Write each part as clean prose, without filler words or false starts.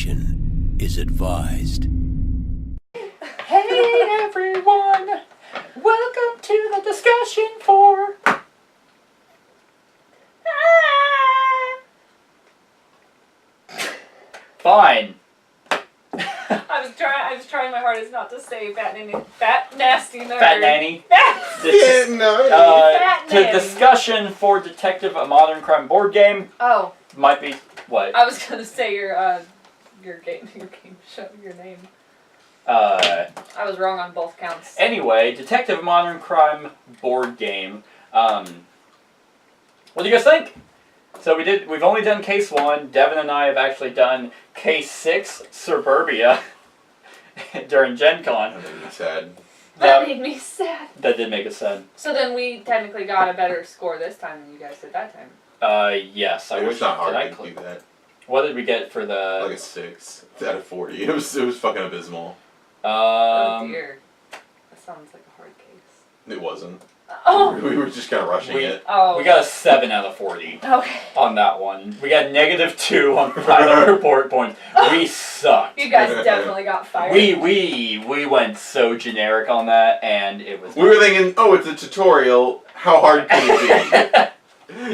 Caution is advised. Hey everyone! Welcome to the discussion for... Fine. I was trying my hardest not to say fat nasty nerd. Fat nanny. Yeah, no. Fat To nanny. discussion for Detective a Modern Crime board game. Oh, Might be... What? I was gonna say your game show, your name. I was wrong on both counts. Anyway, Detective Modern Crime board game. What do you guys think? So we've only done case 1. Devin and I have actually done case 6, Suburbia, during Gen Con. That made me sad. That made me sad. That did make us sad. So then we technically got a better score this time than you guys did that time. Yes. I It wish was not could I hard to click. do that. What did we get for the... Like a 6 out of 40. It was fucking abysmal. Oh dear. That sounds like a hard case. It wasn't. Oh! We were just kind of rushing it. Oh. We got a 7 out of 40 Okay. on that one. We got -2 on final report points. We sucked. You guys definitely got fired. We went so generic on that, and it was... We were thinking, oh, it's a tutorial. How hard can it be?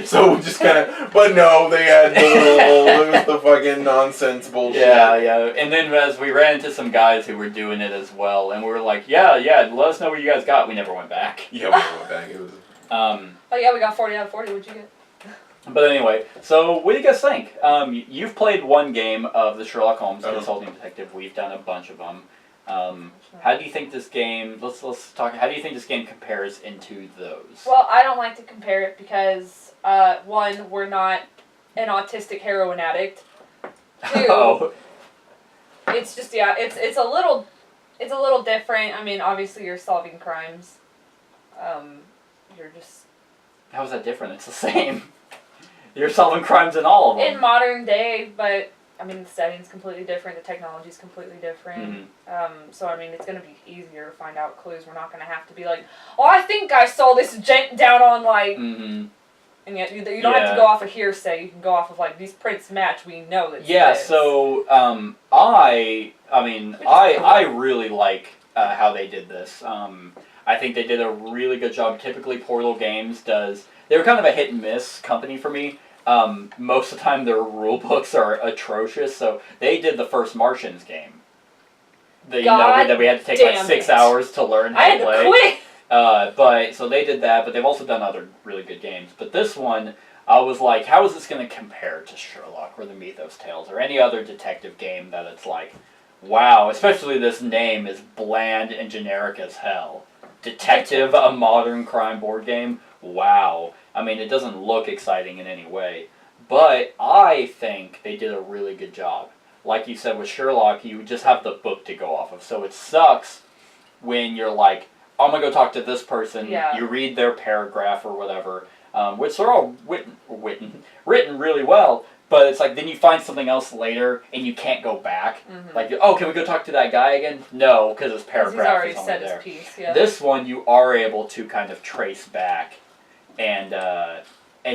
So we just kind of, but no, they had it was the fucking nonsense bullshit. Yeah. And then as we ran into some guys who were doing it as well, and we were like, yeah, let us know what you guys got. We never went back. Yeah, we went back. It was. Oh yeah, we got 40 out of 40. What'd you get? But anyway, so what do you guys think? You've played one game of the Sherlock Holmes Uh-huh. Consulting Detective. We've done a bunch of them. How do you think this game? Let's talk. How do you think this game compares into those? Well, I don't like to compare it because one, we're not an autistic heroin addict. Two, Oh. it's just it's a little different. I mean, obviously you're solving crimes. You're just How is that different? It's the same. You're solving crimes in all of them. in modern day, but I mean the setting's completely different. The technology's completely different. So I mean it's gonna be easier to find out clues. We're not gonna have to be like, oh, I think I saw this gent down on like. Mm-hmm. And yet you don't have to go off of hearsay. You can go off of like these prints match. We know that. Yeah. this. So I really like how they did this. I think they did a really good job. Typically, Portal Games does. They're kind of a hit and miss company for me. Most of the time, their rule books are atrocious. So they did the first Martians game. That we had to take like 6 hours to learn how to play. I had to quit. But so they did that, but they've also done other really good games. But this one, I was like, how is this going to compare to Sherlock or the Mythos Tales or any other detective game that it's like, wow, especially this name is bland and generic as hell. Detective, a modern crime board game? Wow. I mean, it doesn't look exciting in any way. But I think they did a really good job. Like you said with Sherlock, you just have the book to go off of. So it sucks when you're like, I'm going to go talk to this person. Yeah. You read their paragraph or whatever, which are all written really well. But it's like then you find something else later and you can't go back. Mm-hmm. Like, oh, can we go talk to that guy again? No, because his paragraph He's already is only said there. his piece. Yeah. This one you are able to kind of trace back and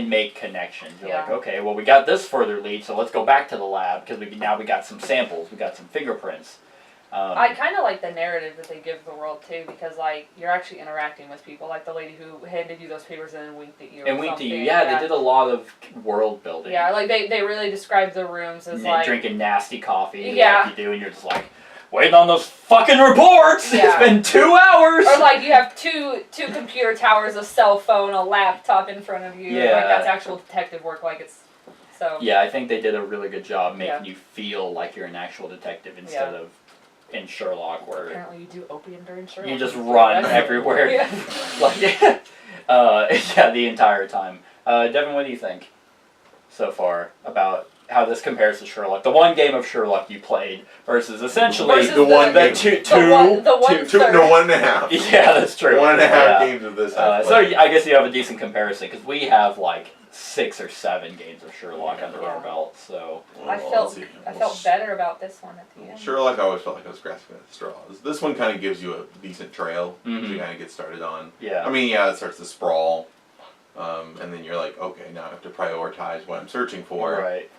make connections. You're like, okay, well we got this further lead, so let's go back to the lab because we got some samples, we got some fingerprints. I kind of like the narrative that they give the world too, because like you're actually interacting with people, like the lady who handed you those papers and then winked at you. And winked at you, yeah. They did a lot of world building. Yeah, like they really described the rooms as like drinking nasty coffee, yeah, like you do, and you're just like waiting on those fucking reports. Yeah. It's been 2 hours. Or like you have two computer towers, a cell phone, a laptop in front of you. Yeah. Like that's actual detective work. Like it's so. Yeah, I think they did a really good job making you feel like you're an actual detective instead of in Sherlock where apparently you do opium during Sherlock. You just run everywhere. Yeah. The entire time. Devin, what do you think so far about how this compares to Sherlock? The one game of Sherlock you played versus essentially the one the game. two, The one third. No, 1.5. Yeah, that's true. 1.5 games of this. So I guess you have a decent comparison because we have like 6 or 7 games of Sherlock under our belt. So I felt better about this one at the end. Sherlock, I always felt like I was grasping at straws. This one kind of gives you a decent trail to kind of get started on. Yeah. I mean, it starts to sprawl, and then you're like, okay, now I have to prioritize what I'm searching for. Right.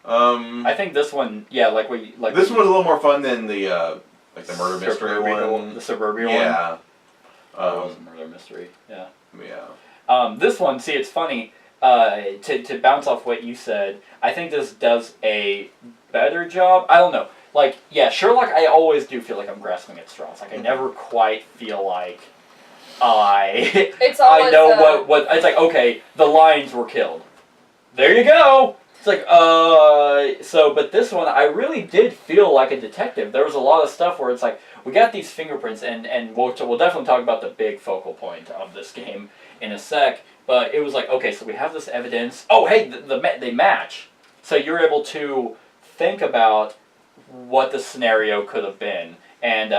I think this one, yeah, like this one was a little more fun than the murder mystery one. the Suburbia one. Yeah. That was a murder mystery. Yeah. Yeah. This one, see, it's funny. To bounce off what you said, I think this does a better job. I don't know. Like, yeah, Sherlock, I always do feel like I'm grasping at straws. Like, I never quite feel like It's I always, know what. It's like, okay, the lions were killed. There you go. It's like, so, but this one, I really did feel like a detective. There was a lot of stuff where it's like, we got these fingerprints, and we'll definitely talk about the big focal point of this game in a sec. But it was like, okay, so we have this evidence. Oh, hey, they match. So you're able to think about what the scenario could have been. And,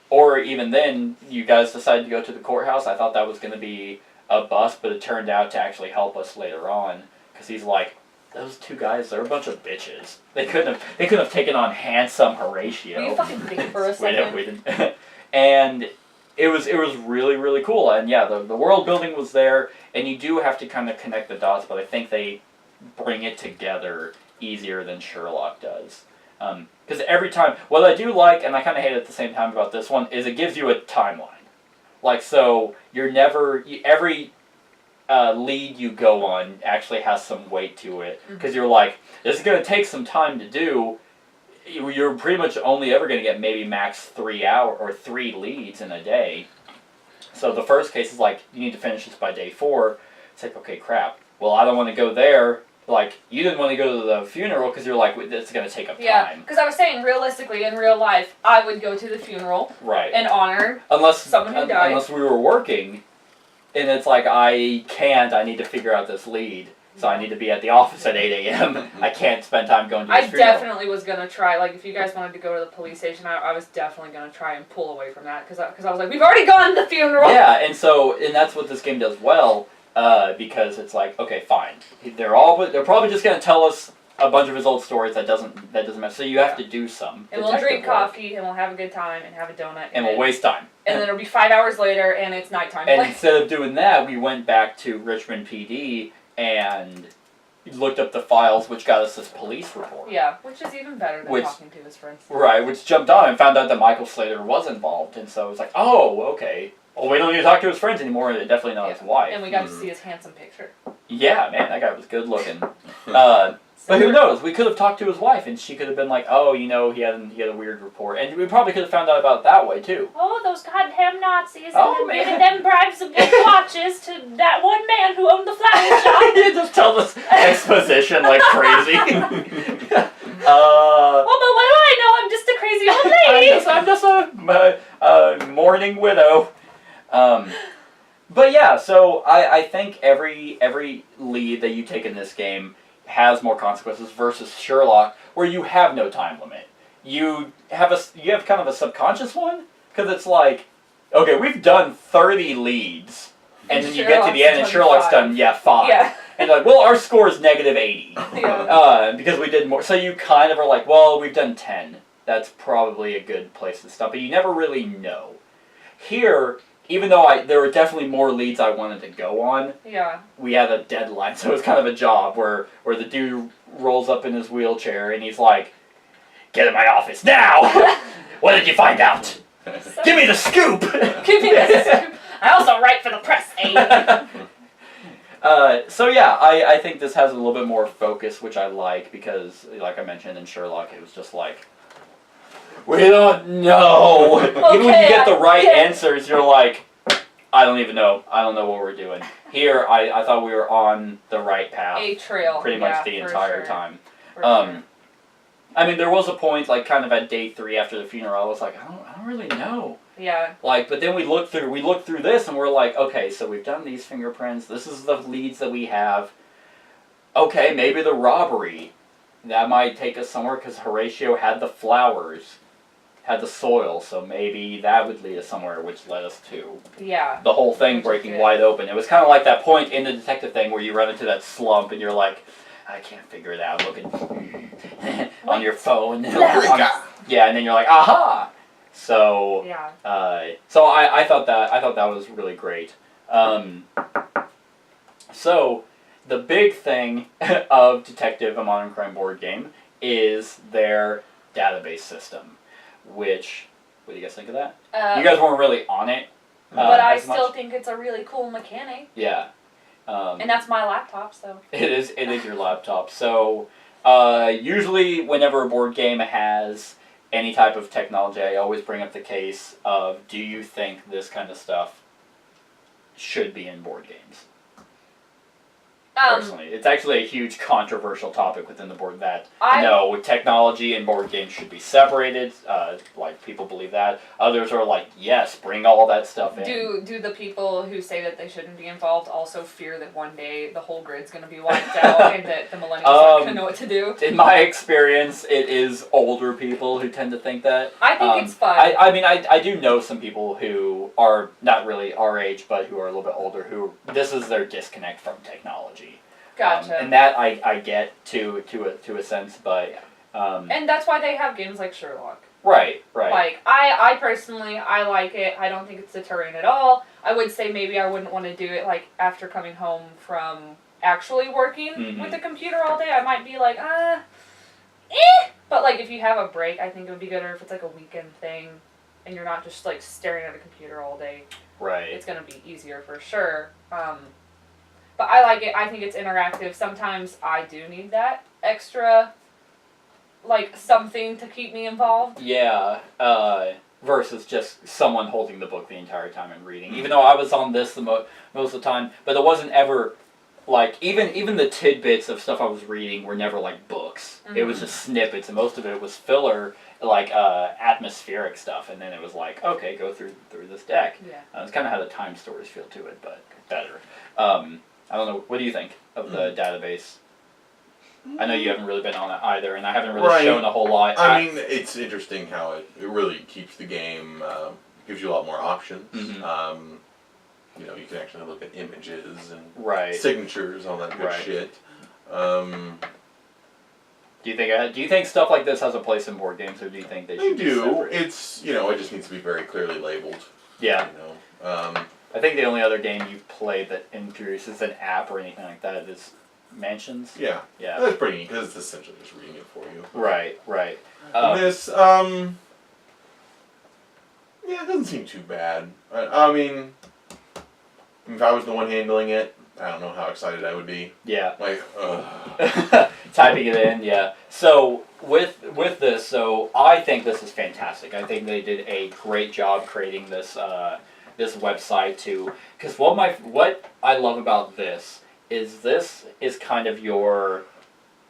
or even then, you guys decided to go to the courthouse. I thought that was going to be a bust, but it turned out to actually help us later on. Because he's like, those two guys, they're a bunch of bitches. They couldn't have taken on handsome Horatio. Will you fucking think for a second? We didn't. And it was really, really cool. And yeah, the world building was there, and you do have to kind of connect the dots, but I think they bring it together easier than Sherlock does. Because every time, what I do like, and I kind of hate it at the same time about this one, is it gives you a timeline. Like, so you're never, every lead you go on actually has some weight to it. Because you're like, this is going to take some time to do. You're pretty much only ever going to get maybe max 3 hour or 3 leads in a day. So the first case is like, you need to finish this by day 4. It's like, okay, crap. Well, I don't want to go there. Like, you didn't want to go to the funeral because you're like, it's going to take up time. Yeah, because I was saying, realistically, in real life, I would go to the funeral Right. and honor unless someone who died. Unless we were working, and it's like, I need to figure out this lead. So I need to be at the office at 8 a.m. I can't spend time going to this funeral. I definitely was going to try, like, if you guys wanted to go to the police station, I was definitely going to try and pull away from that, because I was like, we've already gone to the funeral! Yeah, and that's what this game does well, because it's like, okay, fine. They're probably just going to tell us a bunch of his old stories that doesn't matter. So you have to do some and we'll drink coffee, and we'll have a good time, and have a donut. And we'll waste time. And then it'll be 5 hours later, and it's nighttime. And instead of doing that, we went back to Richmond PD and looked up the files, which got us this police report. Yeah, which is even better than talking to his friends. Right, which jumped on and found out that Michael Slater was involved, and so it was like, oh, okay. Well, we don't need to talk to his friends anymore, and definitely not his wife. And we got to see his handsome picture. Yeah, man, that guy was good looking. But who knows? We could have talked to his wife, and she could have been like, "Oh, he had a weird report," and we probably could have found out about it that way too. Oh, those goddamn Nazis! Oh, and giving them bribes of big watches to that one man who owned the flower shop. You just tell this exposition like crazy. Well, but what do I know? I'm just a crazy old lady. I'm just a mourning widow. But yeah, so I think every lead that you take in this game has more consequences versus Sherlock, where you have no time limit. You have kind of a subconscious one, because it's like, okay, we've done 30 leads, and then you get to the end, and Sherlock's done 5. Yeah. And like, well, our score is -80. Yeah. Because we did more. So you kind of are like, well, we've done 10. That's probably a good place to stop. But you never really know. Here, even though there were definitely more leads I wanted to go on, we had a deadline, so it was kind of a job where the dude rolls up in his wheelchair and he's like, "Get in my office now! What did you find out? Give me the scoop!" Give me the scoop. I also write for the press, So yeah, I think this has a little bit more focus, which I like, because, like I mentioned in Sherlock, it was just like, we don't know. Okay, even when you get the right answers, you're like, I don't even know. I don't know what we're doing. Here, I thought we were on the right path. A trail. Pretty much the entire time. For sure. I mean, there was a point, like, kind of at day 3 after the funeral, I was like, I don't really know. Yeah. Like, but then we looked through this, and we're like, okay, so we've done these fingerprints. This is the leads that we have. Okay, maybe the robbery. That might take us somewhere, because Horatio had the flowers. Had the soil, so maybe that would lead us somewhere, which led us to the whole thing breaking wide open. It was kind of like that point in the detective thing where you run into that slump and you're like, I can't figure it out, looking on your phone. Yeah, and then you're like, aha! So so I thought that was really great. So the big thing of Detective: A Modern Crime board game is their database system, which, what do you guys think of that? You guys weren't really on it. But I as still much. think it's a really cool mechanic. Yeah. And that's my laptop, so. It is your laptop. So, usually whenever a board game has any type of technology, I always bring up the case of, do you think this kind of stuff should be in board games? Personally, it's actually a huge controversial topic within the board that no, technology and board games should be separated. Like, people believe that. Others are like, yes, bring all that stuff in. Do the people who say that they shouldn't be involved also fear that one day the whole grid's going to be wiped out and that the millennials aren't going to know what to do? In my experience, it is older people who tend to think that. I think it's fun. I mean, I do know some people who are not really our age, but who are a little bit older, who this is their disconnect from technology. Gotcha. And that I get to a sense, but and that's why they have games like Sherlock. Right. Like, I personally, I like it. I don't think it's deterring at all. I would say maybe I wouldn't want to do it, like, after coming home from actually working with the computer all day. I might be like, But, like, if you have a break, I think it would be good, or if it's, like, a weekend thing, and you're not just, like, staring at a computer all day. Right. It's going to be easier for sure. But I like it. I think it's interactive. Sometimes I do need that extra, like, something to keep me involved. Yeah. Versus just someone holding the book the entire time and reading. Even though I was on this most of the time, but it wasn't ever, like, even the tidbits of stuff I was reading were never like books. It was just snippets, and most of it was filler, like atmospheric stuff. And then it was like, okay, go through this deck. Yeah. It's kind of how the time stories feel to it, but better. I don't know. What do you think of the database? I know you haven't really been on it either, and I haven't really shown a whole lot. I mean, it's interesting how it really keeps the game, gives you a lot more options. You know, you can actually look at images and signatures, all that good shit. Do you think stuff like this has a place in board games, or do you think they should be separate? It's, you know, it just needs to be very clearly labeled. Yeah. You know. I think the only other game you've played that in Curious is an app or anything like that is Mansions. Yeah. Yeah. That's pretty neat, because it's essentially just reading it for you. Right. This, yeah, it doesn't seem too bad. I mean, if I was the one handling it, I don't know how excited I would be. Yeah. Like, typing it in, yeah. So with this, so I think this is fantastic. I think they did a great job creating this this website too. Because what I love about this is kind of your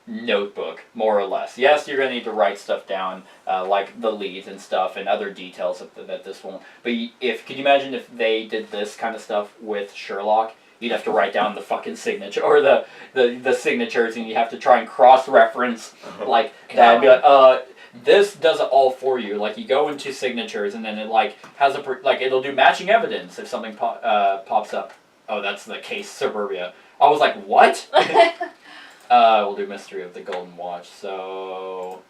notebook, more or less. Yes, you're gonna need to write stuff down, like the leads and stuff and other details that this won't. But could you imagine if they did this kind of stuff with Sherlock? You'd have to write down the fucking signature or the signatures, and you have to try and cross-reference like that. And be like, this does it all for you. Like, you go into signatures, and then it like has it'll do matching evidence if something pops up. Oh, that's the case Suburbia. I was like, what? We'll do Mystery of the Golden Watch. So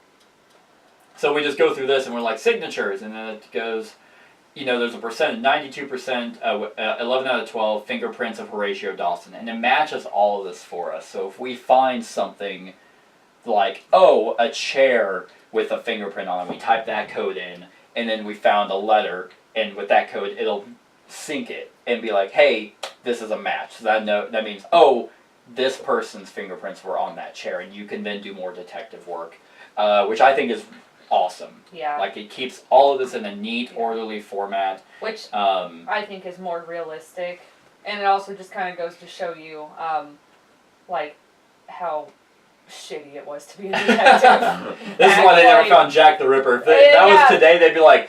we just go through this, and we're like signatures, and then it goes. You know, there's a percentage, 92%, 11 out of 12 fingerprints of Horatio Dawson, and it matches all of this for us. So if we find something like, a chair with a fingerprint on it, we type that code in, and then we found a letter, and with that code, it'll sync it and be like, hey, this is a match. So that means, this person's fingerprints were on that chair, and you can then do more detective work, which I think is awesome. Yeah. Like, it keeps all of this in a neat, orderly format. Which I think is more realistic. And it also just kind of goes to show you, like, how shitty it was to be a detective. This is why they never found Jack the Ripper. If that was today, they'd be like,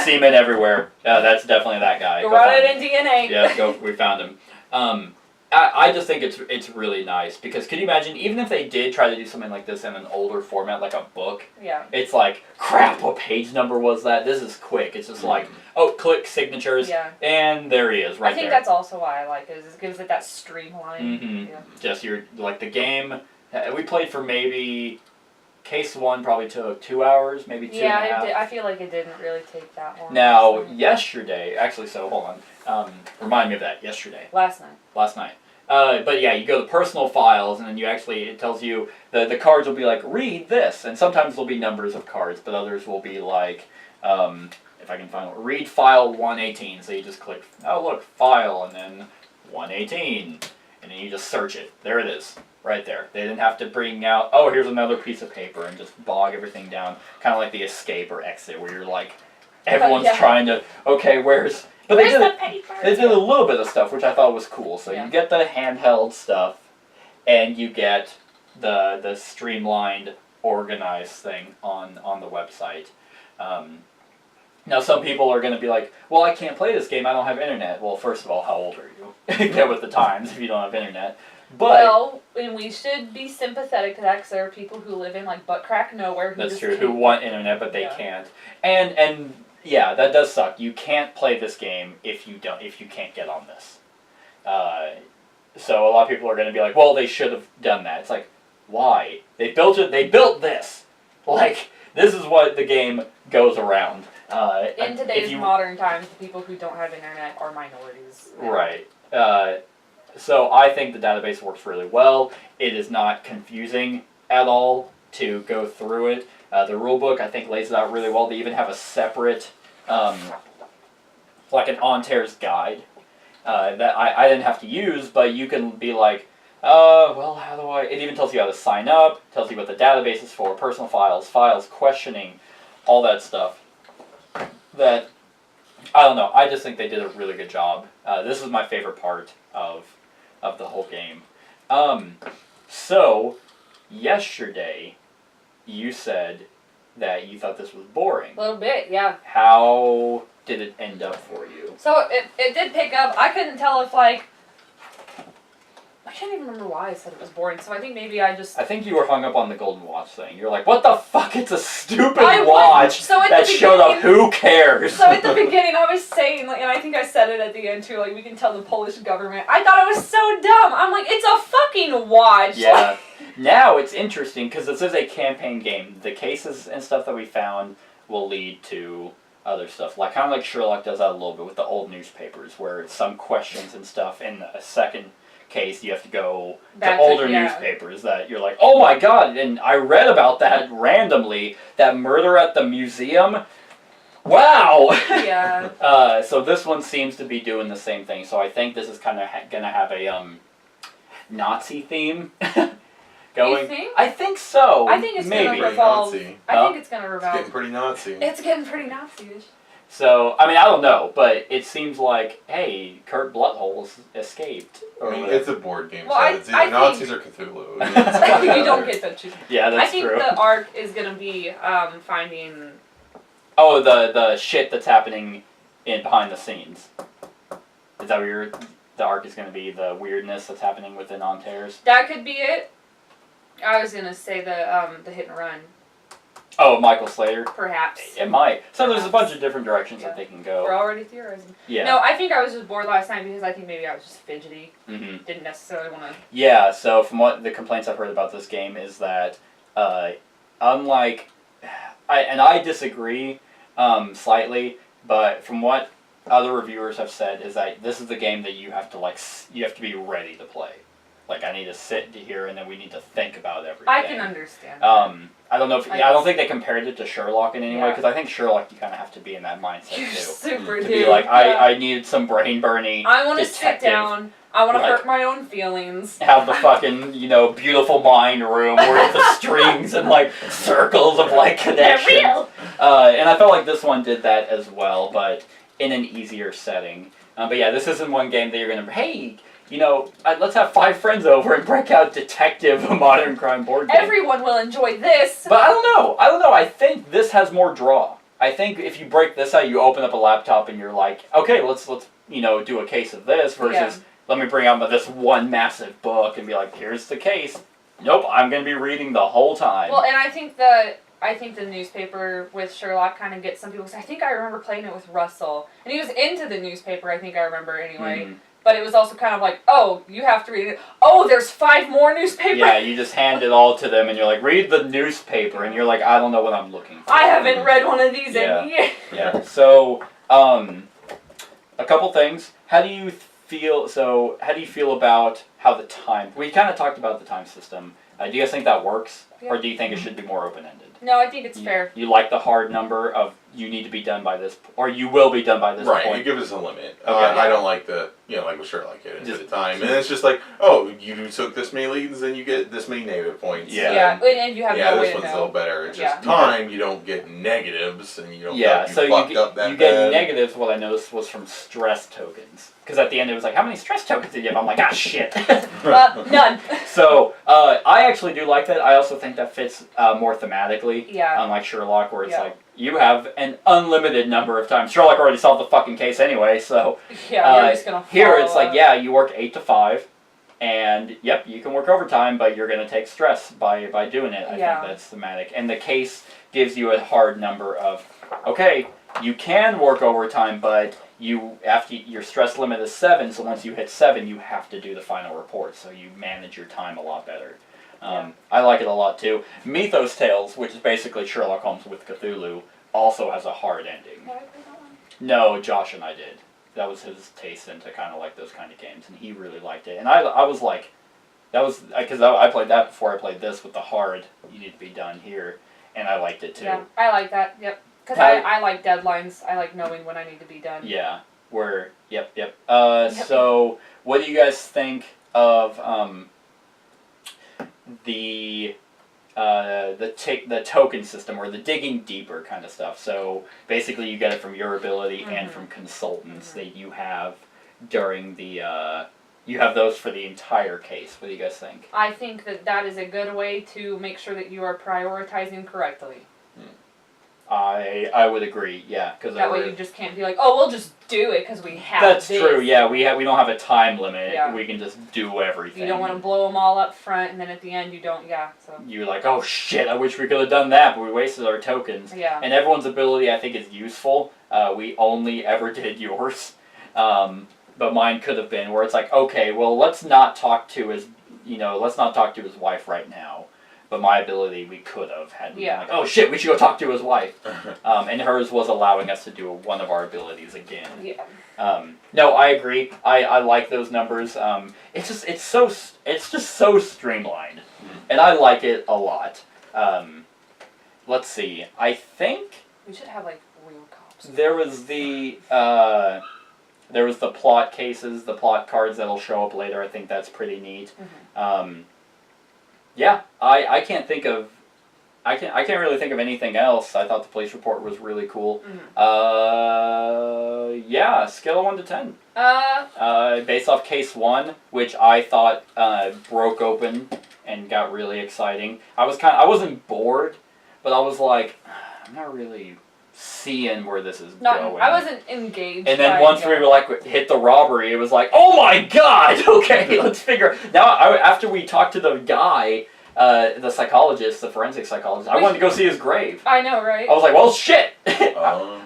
semen everywhere. That's definitely that guy. Go run it in DNA. Yeah, we found him. I just think it's really nice, because can you imagine, even if they did try to do something like this in an older format, like a book, it's like, crap, what page number was that? This is quick. It's just like, click signatures, and there he is, right there. I think that's also why I like it, is it gives it that streamline. Just like the game, we played for maybe, case one probably took 2 hours, maybe 2 and a half. I feel like it didn't really take that long. Now, yesterday, actually, so hold on, remind me of that, yesterday. Last night. But yeah, you go to personal files, and then it tells you, the cards will be like, read this, and sometimes there'll be numbers of cards, but others will be like, if I can find one, read file 118, so you just click, oh look, file, and then 118, and then you just search it. There it is, right there. They didn't have to bring out, oh, here's another piece of paper, and just bog everything down, kind of like the escape or exit, where you're like, everyone's trying to, okay, where's the paper? They did a little bit of stuff, which I thought was cool. So you get the handheld stuff, and you get the streamlined, organized thing on the website. Now, some people are going to be like, well, I can't play this game, I don't have internet. Well, first of all, how old are you? Get with the times if you don't have internet. But, well, and we should be sympathetic to that, because there are people who live in, like, butt crack nowhere. That's true, who want internet, but they can't. And yeah, that does suck. You can't play this game if you can't get on this. So a lot of people are going to be like, well, they should have done that. It's like, why? They built it. They built this. Like, this is what the game goes around. In today's modern times, the people who don't have internet are minorities. Right. So I think the database works really well. It is not confusing at all to go through it. The rulebook, I think, lays it out really well. They even have a separate, like an on-tears guide that I didn't have to use, but you can be like, well, how do I... It even tells you how to sign up, tells you what the database is for, personal files, questioning, all that stuff. That, I don't know, I just think they did a really good job. This is my favorite part of the whole game. So, yesterday, you said that you thought this was boring. A little bit, yeah. How did it end up for you? So it did pick up. I couldn't tell if, like, I can't even remember why I said it was boring, so I think maybe I think you were hung up on the golden watch thing. You're like, what the fuck? It's a stupid watch that showed up. Who cares? So at the beginning I was saying, like, and I think I said it at the end too, like, we can tell the Polish government. I thought it was so dumb. I'm like, it's a fucking watch. Yeah. Now it's interesting because this is a campaign game. The cases and stuff that we found will lead to other stuff. Like, kind of like Sherlock does that a little bit with the old newspapers, where it's some questions and stuff in a second case you have to go to older newspapers that you're like, oh my god, and I read about that randomly, that murder at the museum. Wow! Yeah. So this one seems to be doing the same thing, so I think this is kind of gonna have a Nazi theme going. You think? I think so. I think it's maybe. Gonna revolve. Nazi. I think it's gonna revolve. It's getting pretty Nazi. It's getting pretty Nazi-ish. So, I mean, I don't know, but it seems like, hey, Kurt Bloodhole's escaped. I mean, it's a board game, well, so it's either Nazis or Cthulhu. You don't get to choose. Yeah, that's true. I think the arc is going to be finding... Oh, the shit that's happening behind the scenes. Is that what the arc is going to be, the weirdness that's happening within On-Tears? That could be it. I was going to say the hit and run. Oh, Michael Slater? Perhaps. It might. So there's a bunch of different directions that they can go. We're already theorizing. Yeah. No, I think I was just bored last night because I think maybe I was just fidgety. Mm-hmm. Didn't necessarily want to... Yeah, so from what the complaints I've heard about this game is that, unlike... I disagree slightly, but from what other reviewers have said is that this is the game that you have to be ready to play. Like, I need to sit here and then we need to think about everything. I can understand. I don't know if... I don't think they compared it to Sherlock in any way, because I think Sherlock, you kind of have to be in that mindset, You too. super to do. be like, I needed some brain-burning I want to sit down. I want to hurt my own feelings. Have the fucking, beautiful mind room where the strings and, circles of, connection. They're real! And I felt like this one did that as well, but in an easier setting. But yeah, this isn't one game that you're going to... Hey... let's have 5 friends over and break out Detective, a modern crime board game. Everyone will enjoy this. But I don't know. I think this has more draw. I think if you break this out, you open up a laptop and you're like, okay, let's do a case of this versus let me bring out this one massive book and be like, here's the case. Nope, I'm going to be reading the whole time. Well, and I think the newspaper with Sherlock kind of gets some people. I think I remember playing it with Russell, and he was into the newspaper. I think I remember anyway. Mm-hmm. But it was also kind of like, oh, you have to read it. Oh, there's 5 more newspapers? Yeah, you just hand it all to them, and you're like, read the newspaper. And you're like, I don't know what I'm looking for. I haven't read one of these in years. Yeah, so, a couple things. How do you feel? So how do you feel about how the time? We kind of talked about the time system. Do you guys think that works, or do you think it should be more open-ended? No, I think it's fair. You like the hard number of you need to be done by this, or you will be done by this point. Right, you give us a limit. Okay. I don't like the, like with Sherlock, get into the time. And it's just like, oh, you took this many leads, then you get this many negative points. Yeah, and you have no way this to one's know. a little better. It's just time, you don't get negatives, and you don't fucked up that you get bad. negatives, what I noticed was from stress tokens. Because at the end it was like, how many stress tokens did you have? I'm like, shit. None. So, I actually do like that. I also think that fits more thematically. Yeah. Unlike Sherlock, where it's like, you have an unlimited number of times. Sherlock already solved the fucking case anyway, so... Yeah, you're just gonna here it's like, you work 8 to 5, and, yep, you can work overtime, but you're gonna take stress by doing it. I think that's thematic. And the case gives you a hard number of, okay, you can work overtime, but after your stress limit is 7, so once you hit 7, you have to do the final report, so you manage your time a lot better. I like it a lot too. Mythos Tales, which is basically Sherlock Holmes with Cthulhu, also has a hard ending. Did I play that one? No, Josh and I did. That was his taste into kind of like those kind of games, and he really liked it. And I was like, that was because I played that before I played this with the hard. You need to be done here, and I liked it too. Yeah, I like that. Yep. Because I like deadlines. I like knowing when I need to be done. Yeah. Yep. So, what do you guys think of the token system, or the digging deeper kind of stuff? So basically, you get it from your ability and from consultants that you have during the. You have those for the entire case. What do you guys think? I think that is a good way to make sure that you are prioritizing correctly. I would agree, yeah, because that way you just can't be like, oh, we'll just do it because we have. That's this. true. Yeah, we don't have a time limit. Yeah. We can just do everything. You don't want to blow them all up front, and then at the end you don't. Yeah. So. You're like, oh shit! I wish we could have done that, but we wasted our tokens. Yeah. And everyone's ability, I think, is useful. We only ever did yours, but mine could have been where it's like, okay, well, let's not talk to his wife right now. But my ability, we could have had. Yeah. Like, oh shit, we should go talk to his wife. And hers was allowing us to do one of our abilities again. Yeah. No, I agree. I like those numbers. It's just so streamlined, and I like it a lot. Let's see. I think we should have like real cops. there was the plot cases, the plot cards that'll show up later. I think that's pretty neat. Yeah, I can't think of, I can't really think of anything else. I thought the police report was really cool. Yeah, scale of 1 to 10. Based off case 1, which I thought broke open and got really exciting. I wasn't bored, but I was like, I'm not really seeing where this is going. I wasn't engaged. And then once we were like hit the robbery, it was like, oh my god! Okay, let's figure. Now, after we talked to the guy, the psychologist, the forensic psychologist, I wanted to go see his grave. I know, right? I was like, well, shit,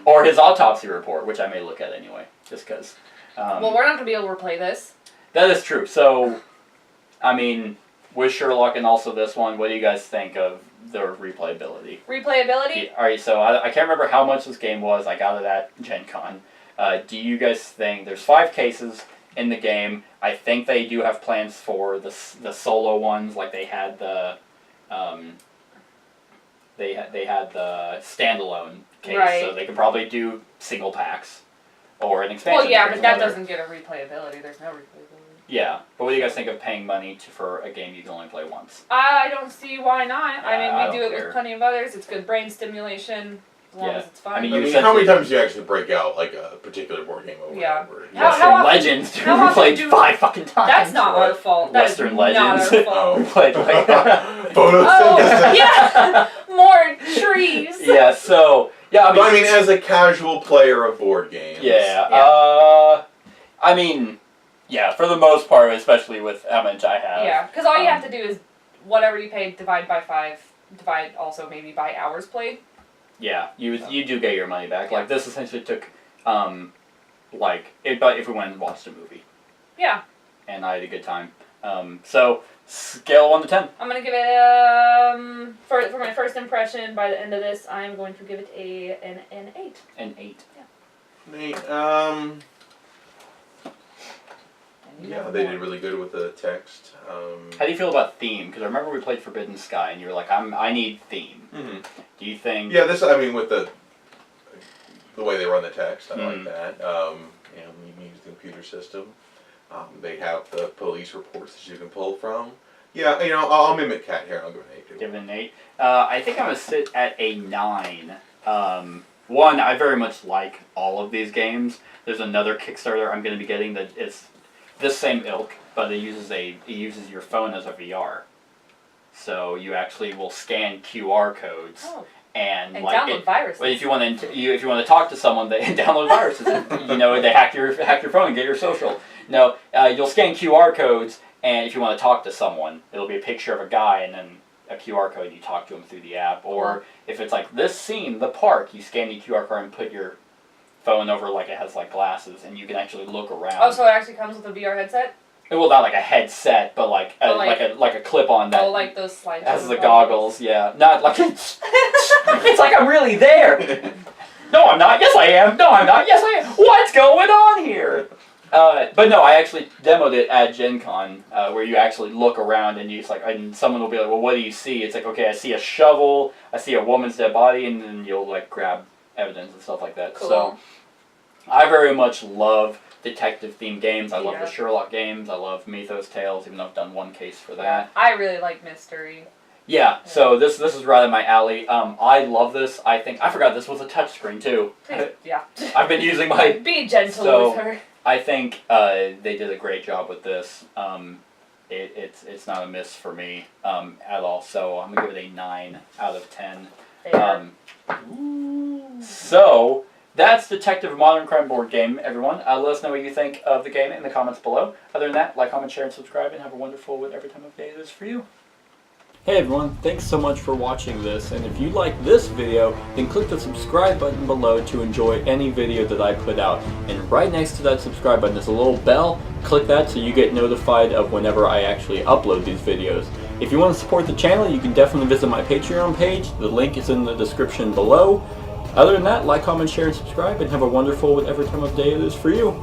or his autopsy report, which I may look at anyway, just because. Well, we're not gonna be able to replay this. That is true. So, I mean, with Sherlock and also this one, what do you guys think of their replayability? Replayability? Alright, so I can't remember how much this game was. I got it at Gen Con. Do you guys think there's 5 cases in the game? I think they do have plans for the solo ones, like they had the they had the standalone case, right. So they could probably do single packs or an expansion. Well, yeah, but that doesn't get a replayability. There's no replayability. Yeah, but what do you guys think of paying money for a game you can only play once? I don't see why not. I mean, we do it care. with plenty of others. It's good brain stimulation, as long as it's fun. I mean, how many times do you actually break out like a particular board game over and over? Western Legends, we played 5 fucking times. That's not our fault. Western Legends. Not our fault. We played like photosynthesis. Yeah, more trees. Yeah, so I mean, as a casual player of board games. Yeah. I mean. Yeah, for the most part, especially with how much I have. Yeah, because all you have to do is whatever you pay, divide by 5, divide also maybe by hours played. Yeah, you do get your money back. Like, this essentially took, if we went and watched a movie. Yeah. And I had a good time. So, scale 1 to 10. I'm going to give it, for my first impression, by the end of this, I'm going to give it an 8. An 8. Yeah. Neat. Yeah, they did really good with the text. How do you feel about theme? Because I remember we played Forbidden Sky, and you were like, I need theme. Mm-hmm. Do you think? Yeah, with the way they run the text, I like that. You use the computer system. They have the police reports that you can pull from. Yeah, I'll mimic Cat here. I'll go an 8 too. Give it an 8. I think I'm gonna sit at a 9. One, I very much like all of these games. There's another Kickstarter I'm gonna be getting that is this same ilk, but it uses your phone as a VR. So you actually will scan QR codes. Oh. And download viruses. If you want to talk to someone, they download viruses. They hack your phone and get your social. No, you'll scan QR codes, and if you want to talk to someone, it'll be a picture of a guy and then a QR code. You talk to him through the app. Or if it's like this scene, the park, you scan the QR code and put your phone over like it has like glasses, and you can actually look around. Oh, so it actually comes with a VR headset? Well, not like a headset, but like a clip on that. Oh, like those slides. Has the goggles, yeah. Not like it's like I'm really there. No, I'm not. Yes, I am. No, I'm not. Yes, I am. What's going on here? But no, I actually demoed it at Gen Con, where you actually look around and and someone will be like, well, what do you see? It's like, okay, I see a shovel, I see a woman's dead body, and then you'll like grab evidence and stuff like that. Cool. So I very much love detective-themed games. I love the Sherlock games. I love Mythos Tales, even though I've done one case for that. I really like mystery. Yeah, so this is right in my alley. I love this. I forgot this was a touchscreen too. Yeah. I've been using my... Be gentle with her. I think they did a great job with this. It's not a miss for me at all. So I'm gonna give it a 9 out of 10. So that's Detective Modern Crime board game, everyone. Let us know what you think of the game in the comments below. Other than that, like, comment, share, and subscribe, and have a wonderful whatever time of day it is for you. Hey everyone, thanks so much for watching this, and if you like this video, then click the subscribe button below to enjoy any video that I put out. And right next to that subscribe button is a little bell. Click that so you get notified of whenever I actually upload these videos. If you want to support the channel, you can definitely visit my Patreon page. The link is in the description below. Other than that, like, comment, share, and subscribe, and have a wonderful whatever time of day it is for you.